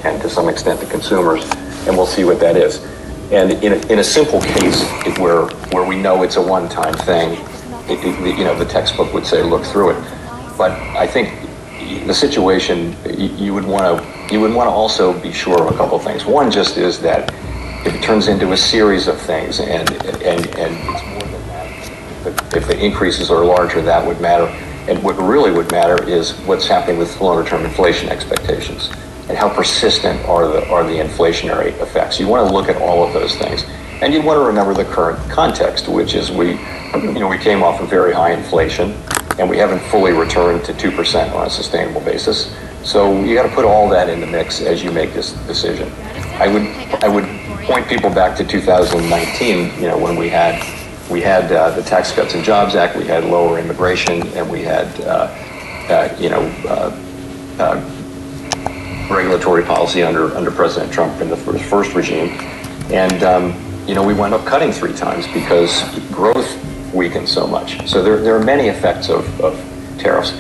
and to some extent the consumers, and we'll see what that is. And in a simple case where we know it's a one-time thing, the textbook would say look through it. But I think the situation, you would want to also be sure of a couple of things. One just is that if it turns into a series of things, and it's more than that, if the increases are larger, that would matter. And what really would matter is what's happening with longer-term inflation expectations and how persistent are the inflationary effects. You want to look at all of those things, and you want to remember the current context, which is we came off of very high inflation, and we haven't fully returned to 2% on a sustainable basis. So you got to put all that in the mix as you make this decision. I would point people back to 2019, when we had the Tax Cuts and Jobs Act, we had lower immigration, and we had regulatory policy under President Trump in the first regime, and we wound up cutting 3 times because growth weakened so much. So there are many effects of tariffs.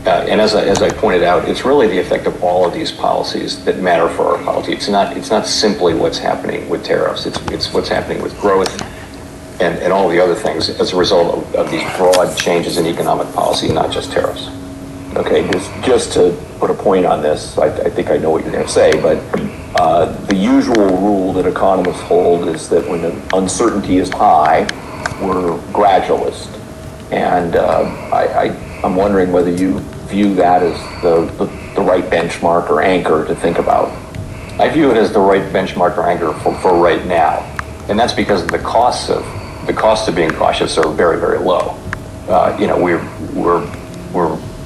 And as I pointed out, it's really the effect of all of these policies that matter for our polity. It's not simply what's happening with tariffs. It's what's happening with growth and all the other things as a result of these broad changes in economic policy, not just tariffs. Okay, just to put a point on this, I think I know what you're going to say, but the usual rule that economists hold is that when the uncertainty is high, we're gradualist. And I'm wondering whether you view that as the right benchmark or anchor to think about. I view it as the right benchmark or anchor for right now, and that's because the costs of being cautious are very, very low.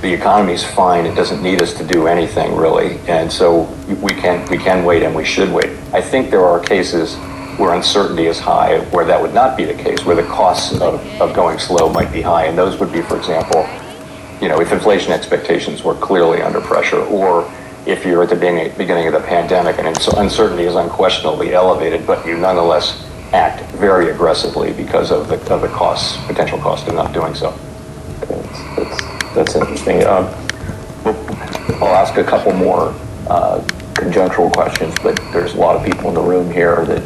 The economy's fine. It doesn't need us to do anything really, and so we can wait, and we should wait. I think there are cases where uncertainty is high, where that would not be the case, where the costs of going slow might be high, and those would be, for example, if inflation expectations were clearly under pressure, or if you're at the beginning of the pandemic and uncertainty is unquestionably elevated, but you nonetheless act very aggressively because of the potential cost of not doing so. That's interesting. I'll ask a couple more conjunctural questions, but there's a lot of people in the room here that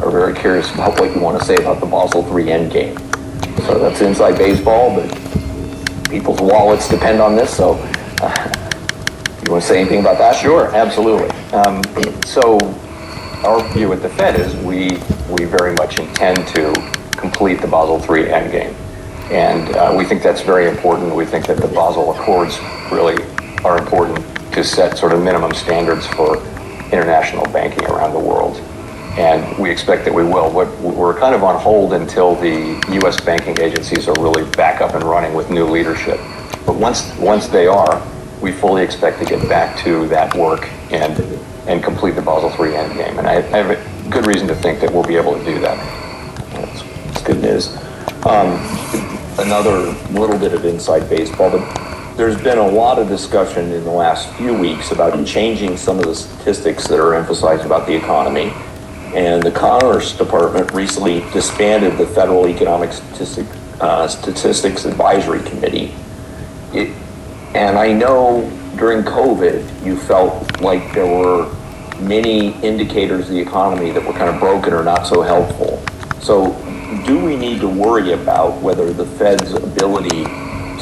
are very curious about what you want to say about the Basel III endgame. So that's inside baseball, but people's wallets depend on this, so you want to say anything about that? Sure, absolutely. So our view at the Fed is we very much intend to complete the Basel III endgame. And we think that's very important. We think that the Basel Accords really are important to set sort of minimum standards for international banking around the world. And we expect that we will. We're kind of on hold until the U.S. banking agencies are really back up and running with new leadership. But once they are, we fully expect to get back to that work and complete the Basel III endgame. And I have a good reason to think that we'll be able to do that. That's good news. Another little bit of inside baseball, but there's been a lot of discussion in the last few weeks about changing some of the statistics that are emphasized about the economy. And the Commerce Department recently disbanded the Federal Economic Statistics Advisory Committee. And I know during COVID, you felt like there were many indicators of the economy that were kind of broken or not so helpful. So do we need to worry about whether the Fed's ability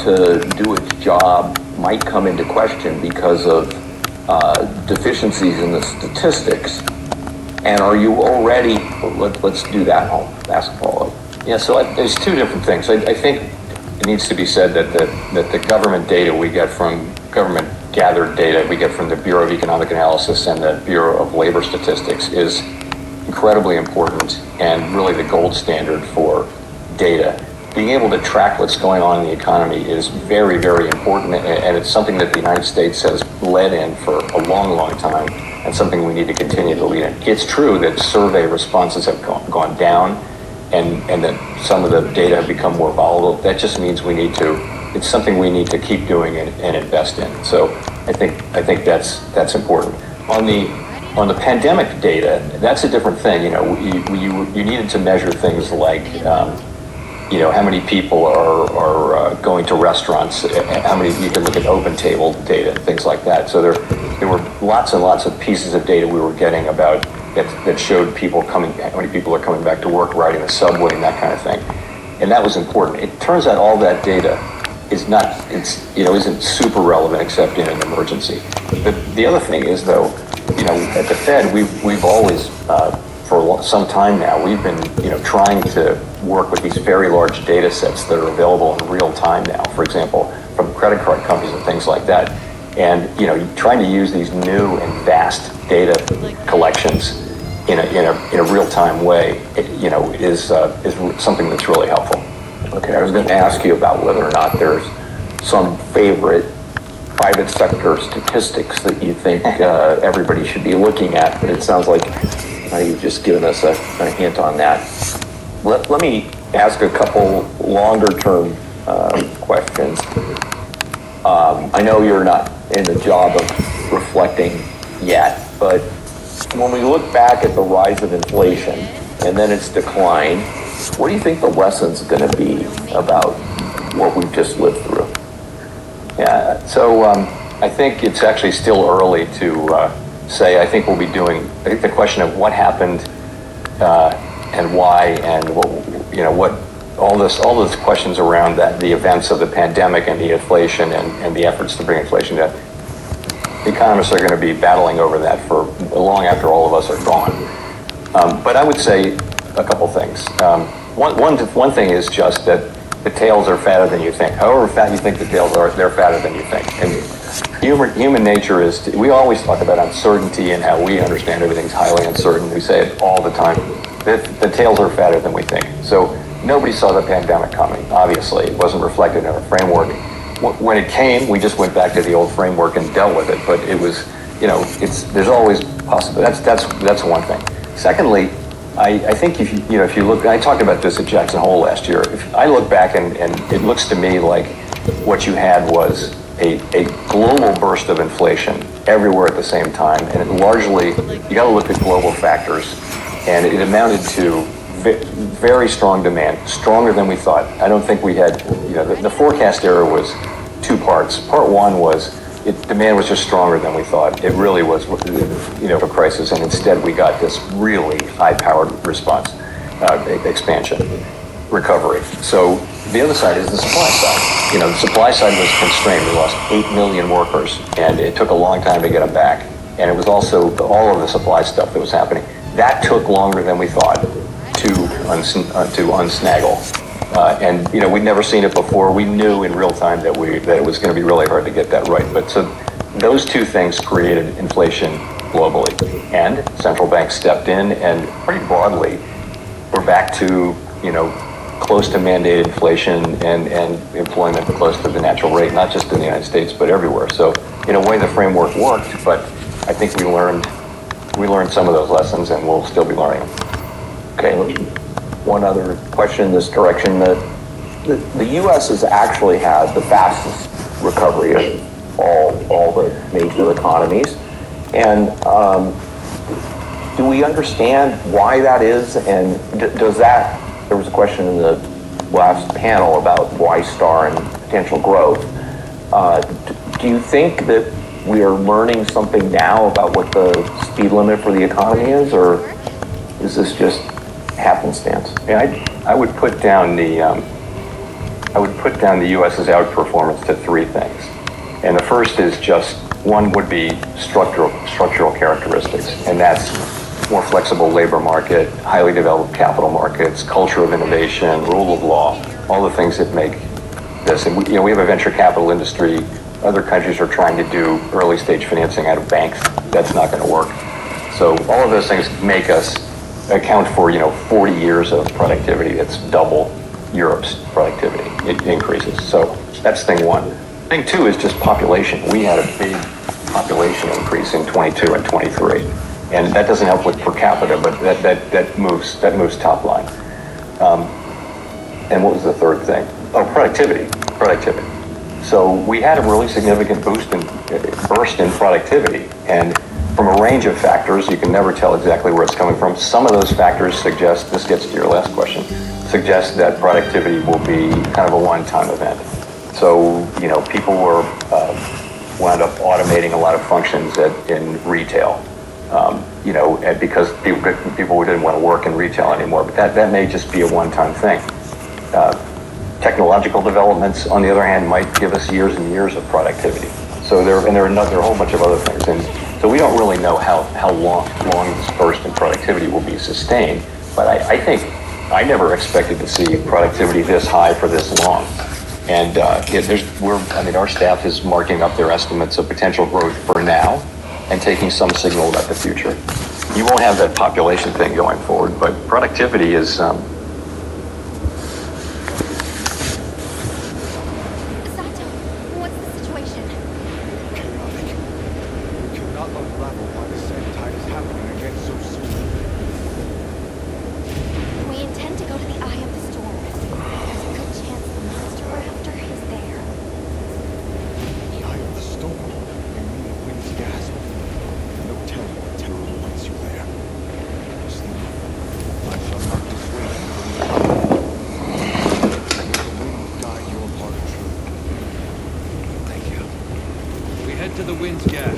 to do its job might come into question because of deficiencies in the statistics? And are you already, let's do that, I'll ask a follow-up. Yeah, so there's two different things. I think it needs to be said that the government data we get from government gathered data we get from the Bureau of Economic Analysis and the Bureau of Labor Statistics is incredibly important and really the gold standard for data. Being able to track what's going on in the economy is very, very important, and it's something that the United States has led in for a long, long time, and something we need to continue to lead in. It's true that survey responses have gone down, and that some of the data have become more volatile. That just means it's something we need to keep doing and invest in. So I think that's important. On the pandemic data, that's a different thing. You needed to measure things like how many people are going to restaurants, how many, you can look at open table data and things like that. So there were lots and lots of pieces of data we were getting about that showed people coming, how many people are coming back to work, riding the subway and that kind of thing. And that was important. It turns out all that data isn't super relevant except in an emergency. But the other thing is, though, at the Fed, we've always, for some time now, we've been, trying to work with these very large data sets that are available in real time now, for example, from credit card companies and things like that. And, trying to use these new and vast data collections in a real time way, is something that's really helpful. Okay, I was going to ask you about whether or not there's some favorite private sector statistics that you think everybody should be looking at, but it sounds like you've just given us a hint on that. Let me ask a couple longer-term questions. I know you're not in the job of reflecting yet, but when we look back at the rise of inflation and then its decline, what do you think the lesson's going to be about what we've just lived through? Yeah, so I think it's actually still early to say. I think the question of what happened and why, and what all those questions around that, the events of the pandemic and the inflation and the efforts to bring inflation down. Economists are going to be battling over that for long after all of us are gone. But I would say a couple things. One thing is just that the tails are fatter than you think. However fat you think the tails are, they're fatter than you think. And human nature is, we always talk about uncertainty and how we understand everything's highly uncertain. We say it all the time. The tails are fatter than we think. So nobody saw the pandemic coming, obviously. It wasn't reflected in our framework. When it came, we just went back to the old framework and dealt with it. But it was, there's always possible. That's one thing. Secondly, I think if you look, I talked about this at Jackson Hole last year. If I look back and it looks to me like what you had was a global burst of inflation everywhere at the same time, and it largely, you got to look at global factors, and it amounted to very strong demand, stronger than we thought. I don't think we had, the forecast error was two parts. Part one was demand was just stronger than we thought. It really was, a crisis, and instead we got this really high-powered response, expansion, recovery. So the other side is the supply side. The supply side was constrained. We lost 8 million workers, and it took a long time to get them back. And it was also all of the supply stuff that was happening. That took longer than we thought to unsnaggle. And we'd never seen it before. We knew in real time that it was going to be really hard to get that right. But so those two things created inflation globally, and central banks stepped in, and pretty broadly, we're back to close to mandated inflation and employment close to the natural rate, not just in the United States but everywhere. So in a way, the framework worked, but I think we learned some of those lessons, and we'll still be learning them. Okay. One other question in this direction. The U.S. has actually had the fastest recovery of all the major economies. And do we understand why that is? And does that, there was a question in the last panel about Y-star and potential growth. Do you think that we are learning something now about what the speed limit for the economy is, or is this just happenstance? Yeah, I would put down the U.S.'s outperformance to three things, and the first is just one would be structural characteristics, and that's more flexible labor market, highly developed capital markets, culture of innovation, rule of law, all the things that make this. And we have a venture capital industry. Other countries are trying to do early stage financing out of banks. That's not going to work. So all of those things make us account for 40 years of productivity. That's double Europe's productivity. It increases. So that's thing one. Thing two is just population. We had a big population increase in 22 and 23, and that doesn't help with per capita, but that moves top line. And what was the third thing? Oh, productivity. So we had a really significant burst in productivity, and from a range of factors, you can never tell exactly where it's coming from. Some of those factors suggest, this gets to your last question, suggests that productivity will be kind of a one-time event. So, people were wound up automating a lot of functions in retail, and because people didn't want to work in retail anymore. But that may just be a one-time thing. Technological developments, on the other hand, might give us years and years of productivity. So there are a whole bunch of other things, and so we don't really know how long this burst in productivity will be sustained. But I think I never expected to see productivity this high for this long. And our staff is marking up their estimates of potential growth for now and taking some signal about the future. You won't have that population thing going forward, but productivity is. To the wind's gas.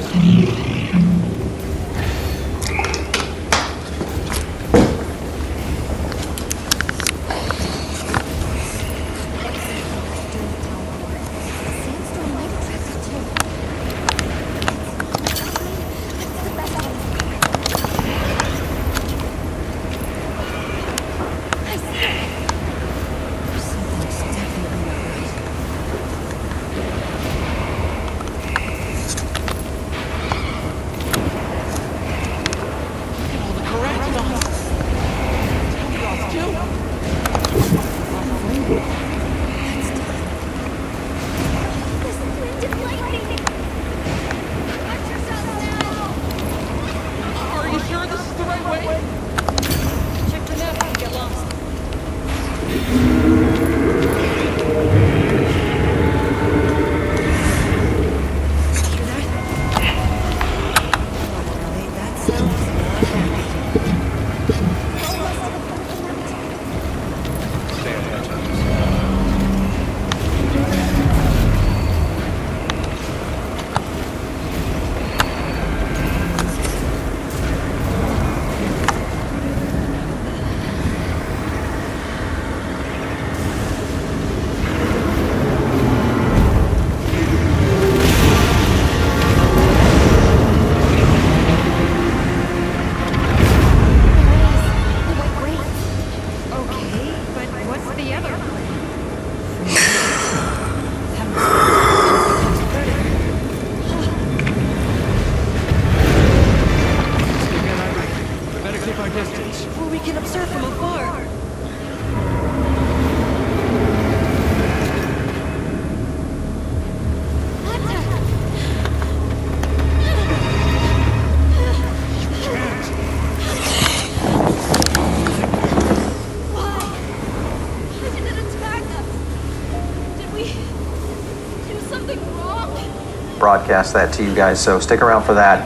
Broadcast that to you guys, so stick around for that.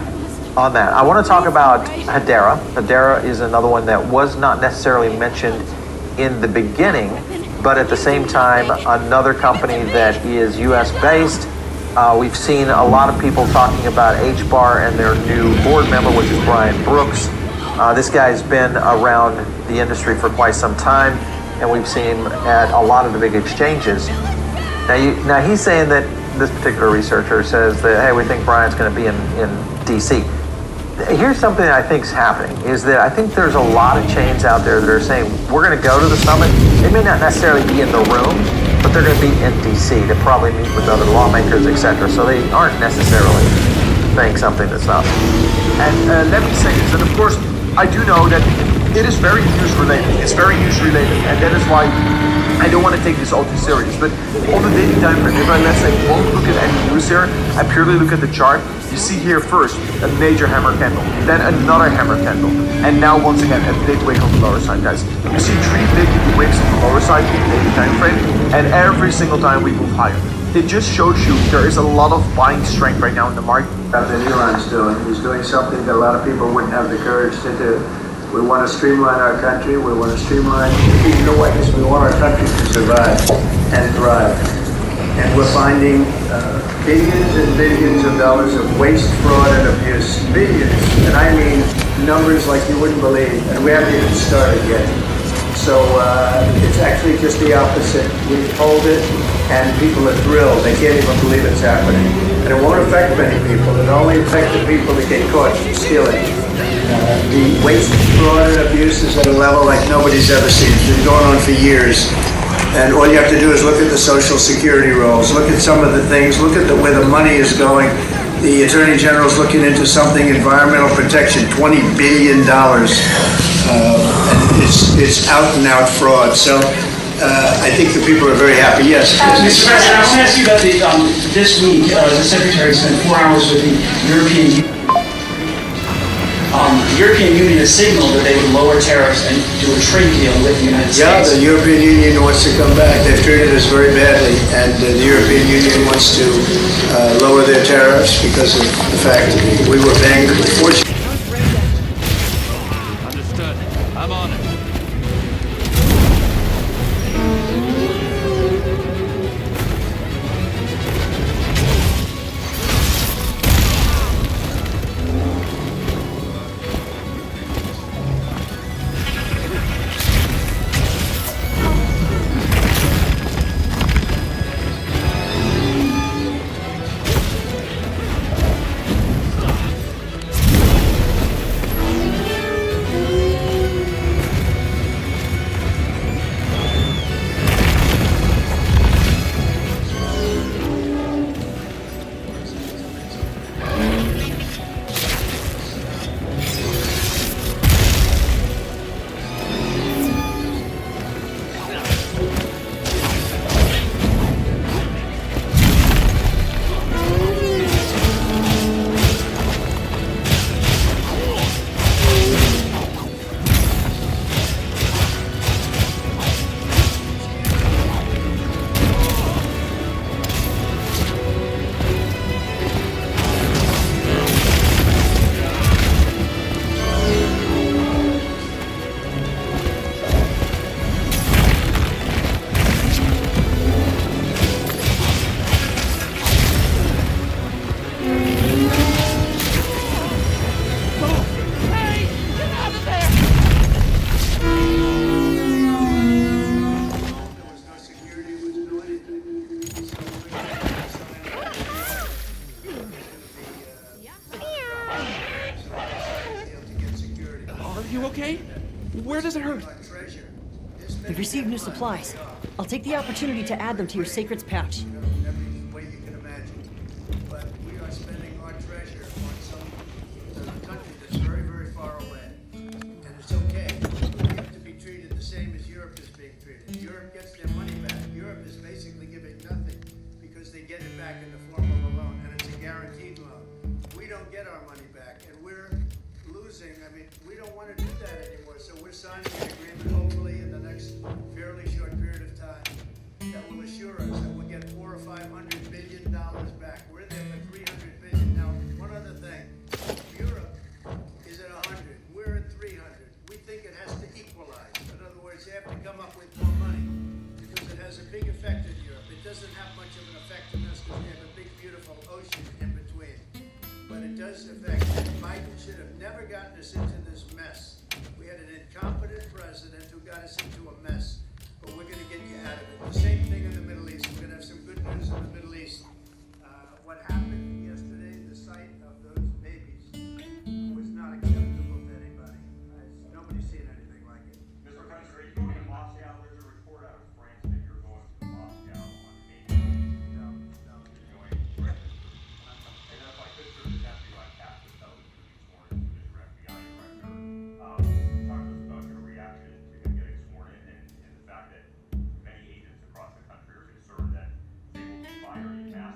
On that, I want to talk about Hedera. Hedera is another one that was not necessarily mentioned in the beginning, but at the same time, another company that is US based. We've seen a lot of people talking about HBAR and their new board member, which is Brian Brooks. This guy's been around the industry for quite some time, and we've seen him at a lot of the big exchanges. Now he's saying that this particular researcher says that, hey, we think Brian's going to be in DC. Here's something that I think is happening, is that I think there's a lot of chains out there that are saying, we're going to go to the summit. They may not necessarily be in the room, but they're going to be in DC to probably meet with other lawmakers, etc. So they aren't necessarily saying something that's not. And let me say this, and of course, I do know that it is very news related. It's very news related, and that is why I don't want to take this all too serious. But on the daily time frame, if I let's say won't look at any news here, I purely look at the chart. You see here first a major hammer candle, then another hammer candle, and now once again a big wick on the lower side, guys. You see 3 big wicks on the lower side in the daily time frame, and every single time we move higher. It just shows you there is a lot of buying strength right now in the market. That Elon's doing. He's doing something that a lot of people wouldn't have the courage to do. We want to streamline our country. We want to streamline, you know what, we want our country to survive and thrive. And we're finding billions and billions of dollars of waste, fraud, and abuse. Billions. And I mean numbers like you wouldn't believe. And we haven't even started yet. So it's actually just the opposite. We've told it, and people are thrilled. They can't even believe it's happening. And it won't affect many people. It only affects the people that get caught stealing. The waste, fraud, and abuse is at a level like nobody's ever seen. It's been going on for years. And all you have to do is look at the Social Security rolls, look at some of the things, look at where the money is going. The Attorney General's looking into something, environmental protection, $20 billion. It's out and out fraud. So I think the people are very happy. Yes. Mr. President, I want to ask you about this week. The Secretary spent 4 hours with the European Union. The European Union has signaled that they would lower tariffs and do a trade deal with the United States. Yeah, the European Union wants to come back. They've treated us very badly, and the European Union wants to lower their tariffs because of the fact that we were paying a fortune. Understood. I'm on it. You okay? Where does it hurt? We've received new supplies. I'll take the opportunity to add them to your Sacred's pouch. Every way you can imagine. But we are spending our treasure on some country that's very, very far away. And it's okay. We have to be treated the same as Europe is being treated. Europe gets their money back. Europe is basically giving nothing because they get it back in the form of a loan, and it's a guaranteed loan. We don't get our money back, and we're losing. I mean, we don't want to do that anymore. So we're signing an agreement, hopefully in the next fairly short period of time, that will assure us that we'll get $400 or $500 billion back. We're there for $300 billion. Now, one other thing, Europe is at 100. We're at 300. We think it has to equalize. In other words, they have to come up with more money because it has a big effect in Europe. It doesn't have much of an effect on us because we have a big, beautiful ocean in between. But it does affect. Biden should have never gotten us into this mess. We had an incompetent president who got us into a mess. But we're going to get you out of it. The same thing in the Middle East. We're going to have some good news in the Middle East. What happened yesterday, the sight of those babies, was not acceptable to anybody. Nobody's seen anything like it. Mr. President, are you going to Moscow? There's a report out of France that you're going to Moscow on May. No. You're going. And if I could serve this after you on captive television sworn into Mr. FBI director, talk to us about your reaction to him getting sworn in and the fact that many agents across the country are concerned that they will be fired in mass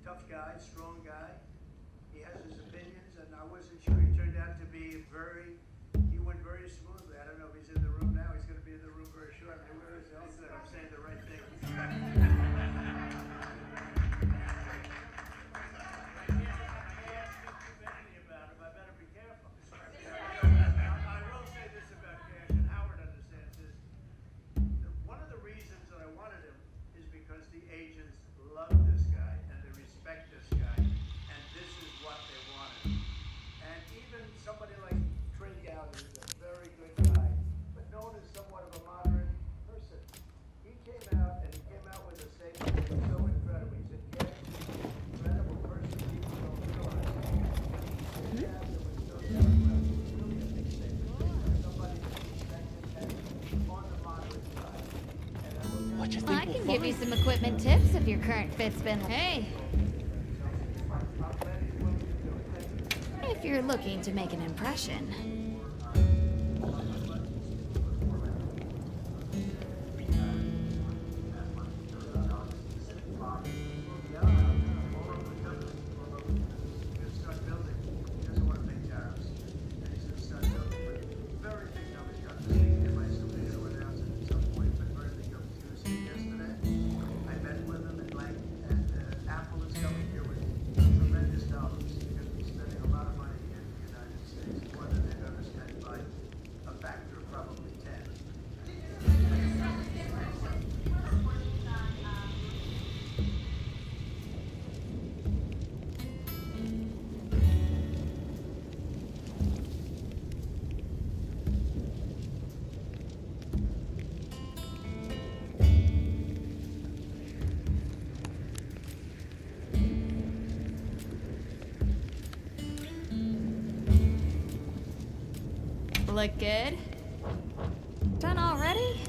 tough guy, strong guy. He has his opinions, and I wasn't sure. He turned out to be he went very smoothly. I don't know if he's in the room now. He's going to be in the room very shortly. Where is he? Oh, good. I'm saying the right thing. About him. I better be careful. I will say this about Cash, and Howard understands this. One of the reasons that I wanted him is because the agents love this guy and they respect this guy, and this is what they wanted. And even somebody like Trey Gowdy is a very good guy, but known as somewhat of a moderate person. He came out with a statement that was so incredible. He said, "Cash is an incredible person. People don't realize it." Yeah, it was so incredible. It was really a big statement. Somebody that respected and on the moderate side. And I will tell you, I can give you some equipment tips if your current fit's been. Hey, if you're looking to make an impression. Look good? Done already?